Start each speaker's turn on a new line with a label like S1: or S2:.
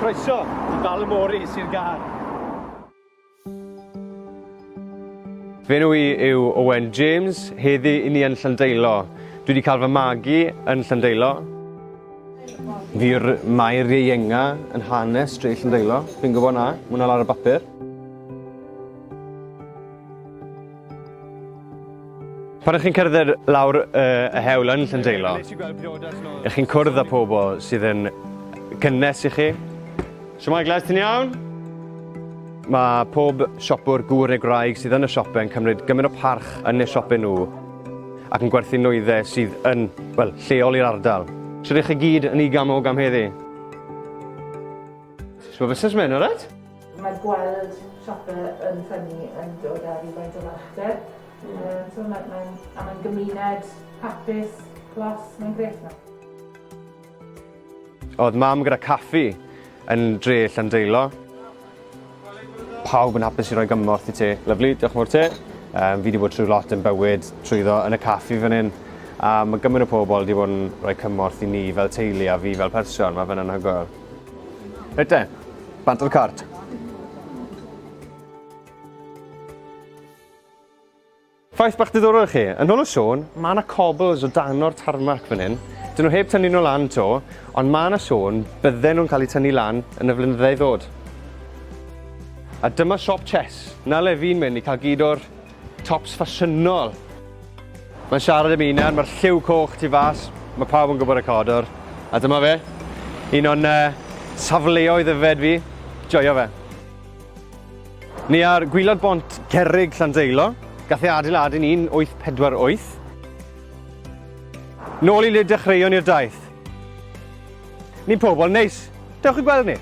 S1: Croeso i Balmori, Sir Gâr. Fe nhw yw Owen James, heddi i ni yn Llandeilo. Dwi wedi cael fy magu yn Llandeilo. Fi'r Mair Ienga yn hanes dre Llandeilo. Fi'n gwybod na, mwna lawr y bapur. Pan ych chi'n cerdded lawr y hewl yn Llandeilo, ych chi'n cwrdd â pobl sydd yn cynnes i chi. Siwmai Gles, ti'n iawn? Mae pob siopwr gŵr neu graig sydd yn y siope yn cymryd gymaint o parch yn eu siope nhw ac yn gwerthu nwyddau sydd yn, wel, lleol i'r ardal. Siwr eich chi gyd yn ugain o gam heddi? Sbo busnes mynd, alright?
S2: Mae gweld siope yn ffynnu yn dod ar i faint o marchdeb. So mae'n gymuned hapus, glos, mae'n grêt na.
S1: Oedd mam gyda caffi yn dre Llandeilo. Pawb yn hapus i roi gymorth i te. Lyfli, diolch yn fawr te. Fi wedi bod trwy lot yn bywyd trwyddo yn y caffi fan hyn. A mae gymaint o pobl wedi bod yn rhoi cymorth i ni fel teulu a fi fel person. Mae fe'n anhygoel. Reit te, bant o'r cart. Ffaith bach diddorol i chi, yn ôl o sôn, mae yna cobls o dano'r tarmac fan hyn. Dyn nhw heb tynnu nhw lan to, ond mae yna sôn bydden nhw'n cael eu tynnu lan yn y flynyddoedd i ddod. A dyma siop chess. Na le fi'n mynd i cael gyd o'r tops ffasiynol. Mae'n siarad am unan, mae'r lliw coch tu fas, mae pawb yn gwybod y codwr. A dyma fe, un o'n safleoedd yfed fi, joio fe. Ni ar gwylod bont Cerrig Llandeilo, gath ei adeiladu'n 1848. Nôl i le dechreuon i'r daith. Ni pobl neis, dewch i gweld ni.